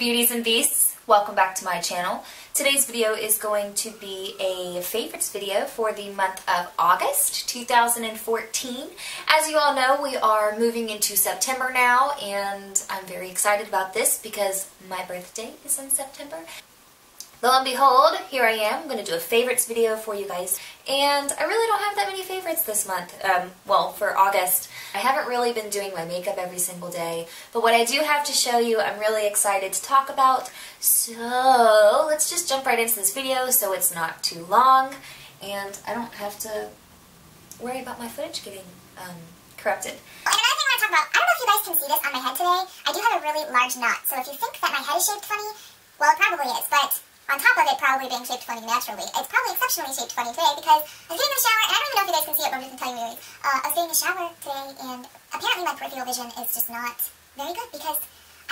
Beauties and Beasts, welcome back to my channel. Today's video is going to be a favorites video for the month of August 2014. As you all know, we are moving into September now, and I'm very excited about this because my birthday is in September. Lo and behold, here I am. I'm going to do a favorites video for you guys. And I really don't have that many favorites this month. Well, for August. I haven't really been doing my makeup every single day. But what I do have to show you, I'm really excited to talk about. So, let's just jump right into this video so it's not too long. And I don't have to worry about my footage getting corrupted. And another thing I want to talk about, I don't know if you guys can see this on my head today. I do have a really large knot. So if you think that my head is shaped funny, well, it probably is. But on top of it probably being shaped funny naturally, it's probably exceptionally shaped funny today because I was getting in the shower, and I don't even know if you guys can see it, but I'm just going to tell you anyways. I was getting in the shower today, and apparently my peripheral vision is just not very good because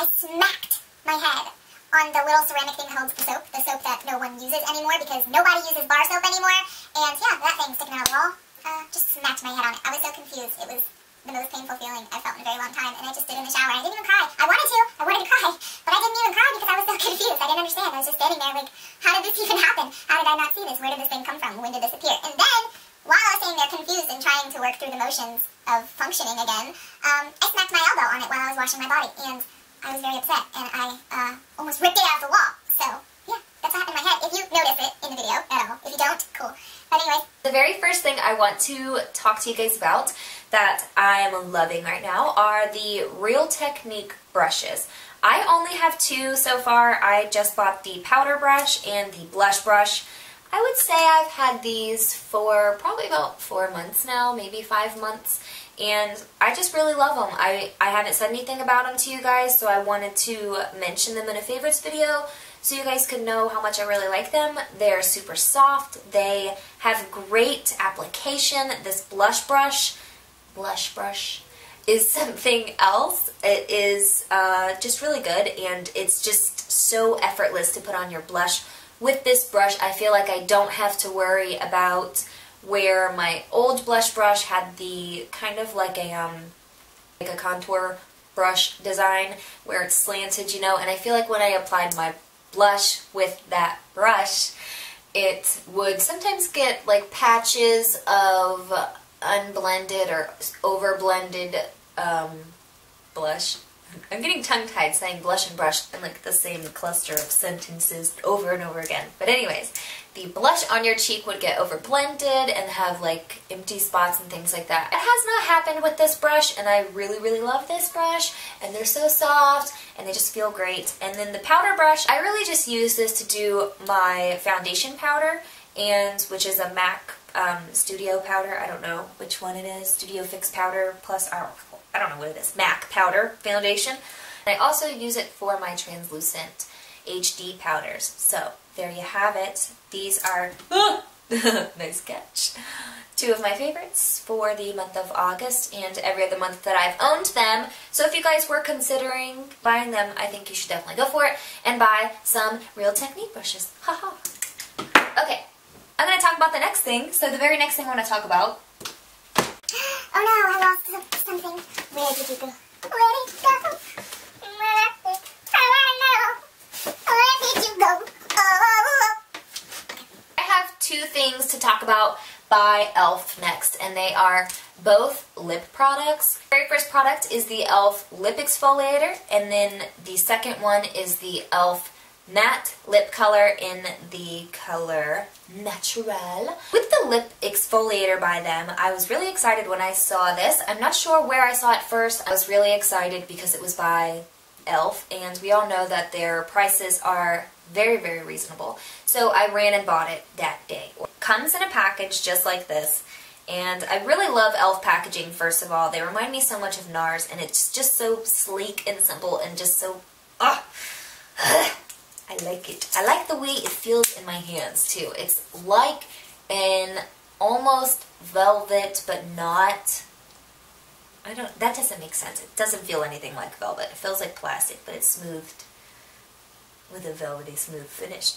I smacked my head on the little ceramic thing that holds the soap that no one uses anymore because nobody uses bar soap anymore, and yeah, that thing sticking out of the wall, just smacked my head on it. I was so confused. It was the most painful feeling I've felt in a very long time, and I just stood in the shower. I didn't even cry. I wanted to cry, but I didn't even cry because I was so confused. I didn't understand. I was just standing there like, how did this even happen? How did I not see this? Where did this thing come from? When did this appear? And then, while I was standing there confused and trying to work through the motions of functioning again, I smacked my elbow on it while I was washing my body, and I was very upset, and I almost ripped it out of the wall. So, yeah, that's what happened in my head. If you notice it in the video at all. If you don't, cool. But anyway. The very first thing I want to talk to you guys about that I'm loving right now are the Real Technique brushes. I only have two so far. I just bought the powder brush and the blush brush. I would say I've had these for probably about 4 months now, maybe 5 months, and I just really love them. I haven't said anything about them to you guys, so I wanted to mention them in a favorites video so you guys could know how much I really like them. They're super soft. They have great application. This blush brush is something else. It is just really good, and it's just so effortless to put on your blush. With this brush, I feel like I don't have to worry about where my old blush brush had the kind of like a contour brush design where it's slanted, you know, and I feel like when I applied my blush with that brush, it would sometimes get like patches of unblended or overblended blush. I'm getting tongue-tied saying blush and brush in like the same cluster of sentences over and over again. But anyways, the blush on your cheek would get overblended and have like empty spots and things like that. It has not happened with this brush, and I really, really love this brush, and they're so soft and they just feel great. And then the powder brush, I really just use this to do my foundation powder, and which is a MAC Studio powder. I don't know which one it is. Studio Fix powder plus I don't know what it is. MAC powder foundation. And I also use it for my translucent HD powders. So there you have it. These are nice catch. Two of my favorites for the month of August and every other month that I've owned them. So if you guys were considering buying them, I think you should definitely go for it and buy some Real Technique brushes. Haha. Okay. I'm going to talk about the next thing. So the very next thing I want to talk about. Oh no, I lost something. Where did you go? Where did you go? Where did you go? Oh. I have two things to talk about by e.l.f. next, and they are both lip products. The very first product is the e.l.f. Lip Exfoliator, and then the second one is the e.l.f. Matte Lip Color in the color Natural. With the lip exfoliator by them, I was really excited when I saw this. I'm not sure where I saw it first. I was really excited because it was by e.l.f. and we all know that their prices are very, very reasonable. So I ran and bought it that day. It comes in a package just like this, and I really love e.l.f. packaging, first of all. They remind me so much of NARS, and it's just so sleek and simple and just so... I like it. I like the way it feels in my hands too. It's like an almost velvet, but not... that doesn't make sense. It doesn't feel anything like velvet. It feels like plastic, but it's smoothed with a velvety smooth finish.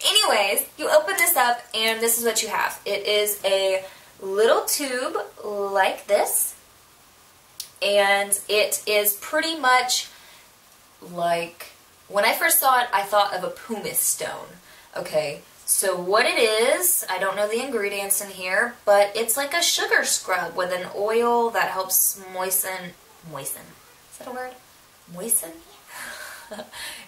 Anyways, you open this up and this is what you have. It is a little tube like this, and it is pretty much like When I first saw it, I thought of a pumice stone. Okay, so what it is, I don't know the ingredients in here, but it's like a sugar scrub with an oil that helps moisten. Is that a word? Moisten?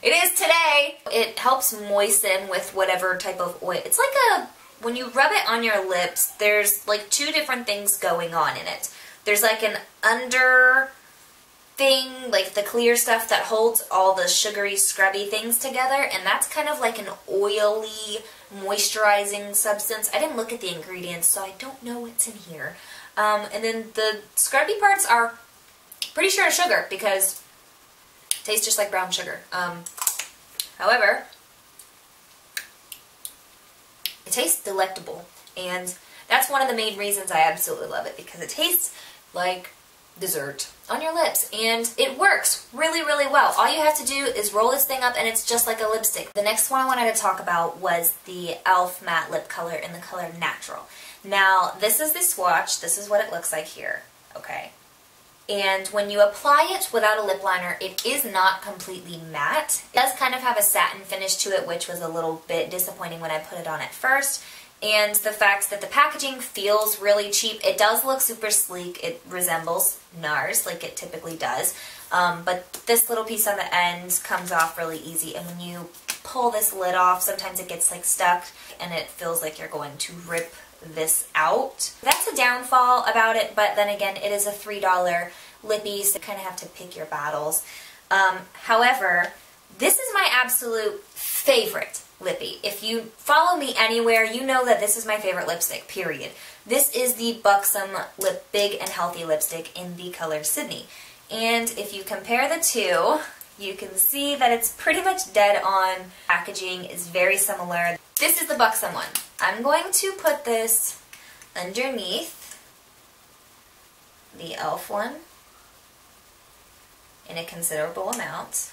It is today. It helps moisten with whatever type of oil. It's like when you rub it on your lips, there's like two different things going on in it. There's like an under thing, like the clear stuff that holds all the sugary, scrubby things together, and that's kind of like an oily, moisturizing substance. I didn't look at the ingredients, so I don't know what's in here. And then the scrubby parts are pretty sure sugar, because it tastes just like brown sugar. However, it tastes delectable, and that's one of the main reasons I absolutely love it, because it tastes like dessert on your lips, and it works really, really well. All you have to do is roll this thing up, and it's just like a lipstick. The next one I wanted to talk about was the e.l.f. matte lip color in the color Natural. Now, this is the swatch. This is what it looks like here, okay? And when you apply it without a lip liner, it is not completely matte. It does kind of have a satin finish to it, which was a little bit disappointing when I put it on at first. And the fact that the packaging feels really cheap. It does look super sleek. It resembles NARS like it typically does. But this little piece on the end comes off really easy. And when you pull this lid off, sometimes it gets like stuck and it feels like you're going to rip this out. That's a downfall about it, but then again, it is a $3 lippy, so you kind of have to pick your battles. However, this is my absolute favorite lippy. If you follow me anywhere, you know that this is my favorite lipstick, period. This is the Buxom Big and Healthy lipstick in the color Sydney. And if you compare the two, you can see that it's pretty much dead on. Packaging is very similar. This is the Buxom one. I'm going to put this underneath the e.l.f. one in a considerable amount.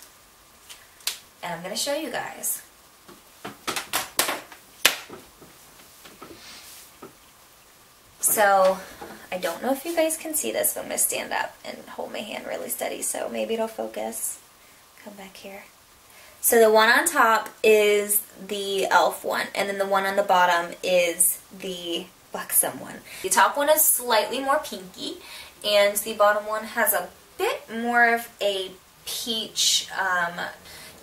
And I'm going to show you guys. So, I don't know if you guys can see this, but I'm going to stand up and hold my hand really steady so maybe it'll focus. Come back here. So the one on top is the e.l.f. one, and then the one on the bottom is the Buxom one. The top one is slightly more pinky, and the bottom one has a bit more of a peach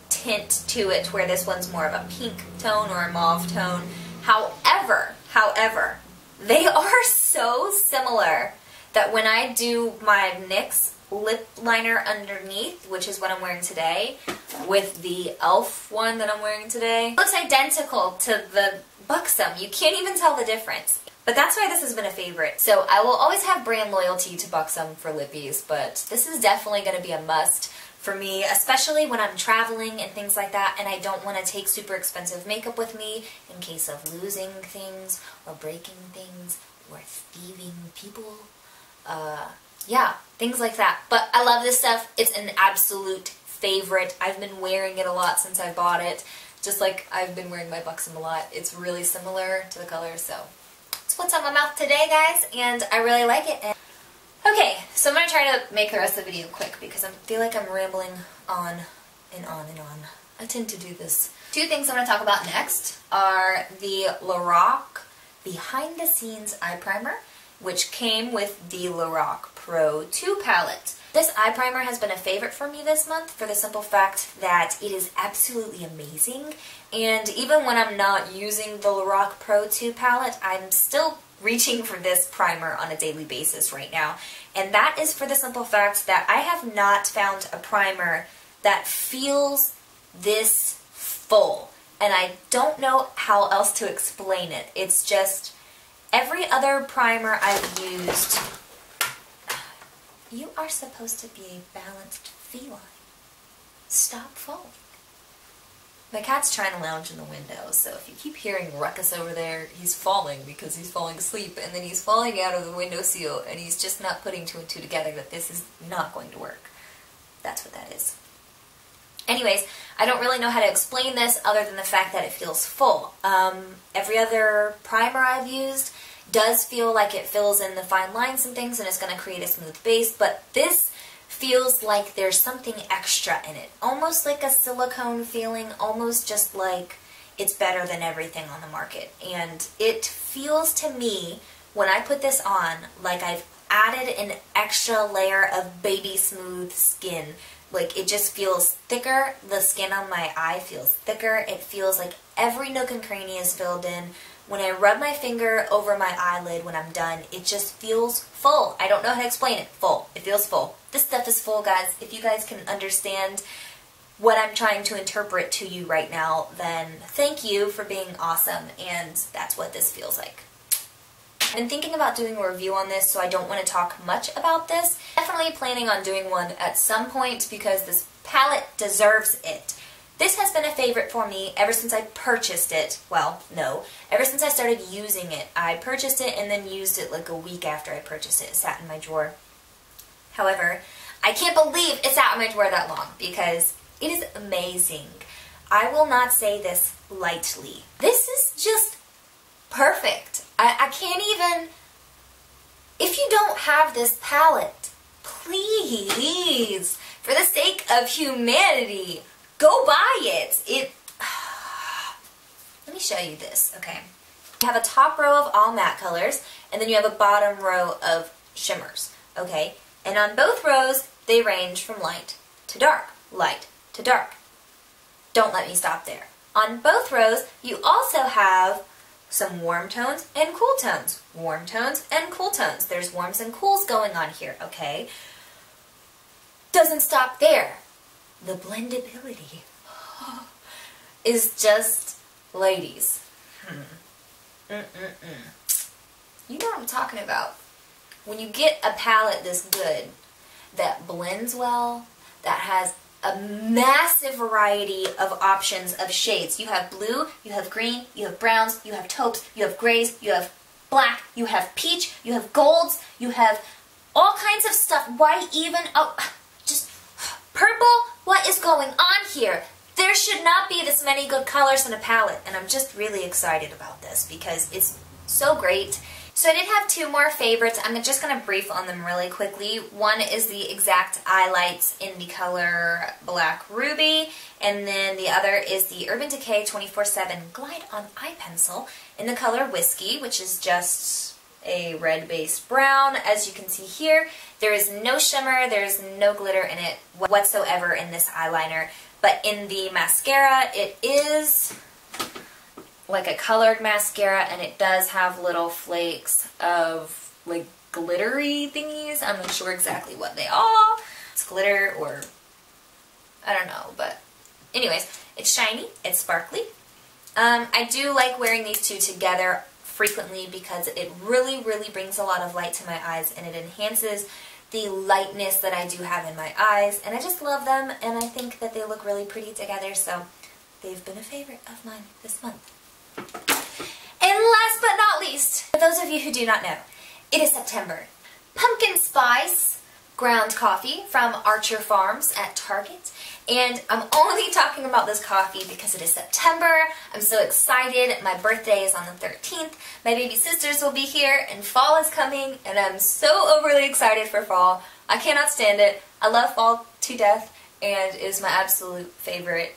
tint to it, where this one's more of a pink tone or a mauve tone. However, they are so similar that when I do my NYX lip liner underneath, which is what I'm wearing today, with the e.l.f. one that I'm wearing today, it looks identical to the Buxom. You can't even tell the difference. But that's why this has been a favorite. So I will always have brand loyalty to Buxom for lippies, but this is definitely going to be a must for me, especially when I'm traveling and things like that, and I don't want to take super expensive makeup with me in case of losing things or breaking things or thieving people. Yeah, things like that. But I love this stuff. It's an absolute favorite. I've been wearing it a lot since I bought it, just like I've been wearing my Buxom a lot. It's really similar to the color, so it's what's on my mouth today, guys, and I really like it. Okay, so I'm going to try to make the rest of the video quick because I feel like I'm rambling on and on and on. I tend to do this. Two things I'm going to talk about next are the Lorac Behind the Scenes Eye Primer, which came with the Lorac Pro 2 palette. This eye primer has been a favorite for me this month for the simple fact that it is absolutely amazing, and even when I'm not using the Lorac Pro 2 palette, I'm still reaching for this primer on a daily basis right now, and that is for the simple fact that I have not found a primer that feels this full, and I don't know how else to explain it. It's just every other primer I've used. You are supposed to be a balanced feline. Stop falling. My cat's trying to lounge in the window, so if you keep hearing ruckus over there, he's falling because he's falling asleep, and then he's falling out of the windowsill, and he's just not putting two and two together that this is not going to work. That's what that is. Anyways, I don't really know how to explain this other than the fact that it feels full. Every other primer I've used does feel like it fills in the fine lines and things, and it's going to create a smooth base, but this feels like there's something extra in it. Almost like a silicone feeling, almost just like it's better than everything on the market. And it feels to me, when I put this on, like I've added an extra layer of baby smooth skin. Like it just feels thicker. The skin on my eye feels thicker. It feels like every nook and cranny is filled in. When I rub my finger over my eyelid when I'm done, it just feels full. I don't know how to explain it. Full. It feels full. This stuff is full, guys. If you guys can understand what I'm trying to interpret to you right now, then thank you for being awesome, and that's what this feels like. I've been thinking about doing a review on this, so I don't want to talk much about this. Definitely planning on doing one at some point because this palette deserves it. This has been a favorite for me ever since I purchased it. Well, no, ever since I started using it. I purchased it and then used it like a week after I purchased it. It sat in my drawer. However, I can't believe it sat in my drawer that long because it is amazing. I will not say this lightly. This is just perfect. I can't even... If you don't have this palette, please, for the sake of humanity, go buy it. Let me show you this, okay. You have a top row of all matte colors, and then you have a bottom row of shimmers, okay. And on both rows, they range from light to dark, light to dark. Don't let me stop there. On both rows, you also have some warm tones and cool tones. Warm tones and cool tones. There's warms and cools going on here, okay? Doesn't stop there. The blendability is just, ladies. You know what I'm talking about. When you get a palette this good, that blends well, that has a massive variety of options of shades. You have blue, you have green, you have browns, you have taupes, you have grays, you have black, you have peach, you have golds, you have all kinds of stuff. White even, oh, just purple. What is going on here? There should not be this many good colors in a palette, and I'm just really excited about this because it's so great. So I did have two more favorites. I'm just going to brief on them really quickly. One is the Exact Eye Lights in the color Black Ruby, and then the other is the Urban Decay 24/7 Glide On Eye Pencil in the color Whiskey, which is just a red-based brown. As you can see here, there is no shimmer, there is no glitter in it whatsoever in this eyeliner, but in the mascara, it is like a colored mascara, and it does have little flakes of like glittery thingies. I'm not sure exactly what they are. It's glitter or I don't know, but anyways, it's shiny, it's sparkly. I do like wearing these two together frequently because it really, really brings a lot of light to my eyes, and it enhances the lightness that I do have in my eyes, and I just love them, and I think that they look really pretty together, so they've been a favorite of mine this month. And last but not least, for those of you who do not know, it is September. Pumpkin Spice ground coffee from Archer Farms at Target. And I'm only talking about this coffee because it is September. I'm so excited. My birthday is on the 13th. My baby sisters will be here, and fall is coming, and I'm so overly excited for fall. I cannot stand it. I love fall to death, and it is my absolute favorite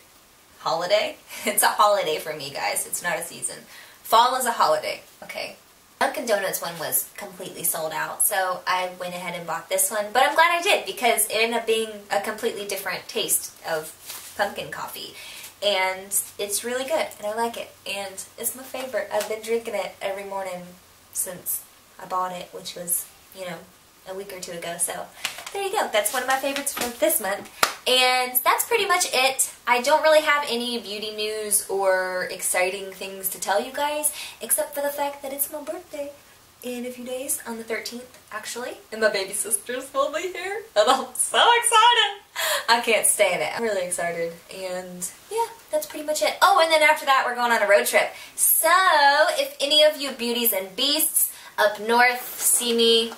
holiday. It's a holiday for me, guys. It's not a season. Fall is a holiday, okay? Dunkin' Donuts one was completely sold out, so I went ahead and bought this one. But I'm glad I did because it ended up being a completely different taste of pumpkin coffee. And it's really good, and I like it. And it's my favorite. I've been drinking it every morning since I bought it, which was, you know, a week or two ago. So there you go. That's one of my favorites for this month. And that's pretty much it. I don't really have any beauty news or exciting things to tell you guys, except for the fact that it's my birthday in a few days, on the 13th, actually. And my baby sisters will be here, and I'm so excited! I can't stand it. I'm really excited. And yeah, that's pretty much it. Oh, and then after that, we're going on a road trip. So, if any of you beauties and beasts up north see me,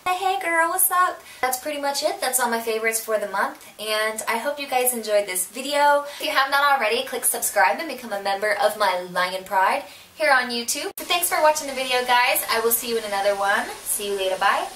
hey girl, what's up? That's pretty much it. That's all my favorites for the month, and I hope you guys enjoyed this video. If you have not already, click subscribe and become a member of my Lion Pride here on YouTube. So thanks for watching the video, guys. I will see you in another one. See you later. Bye.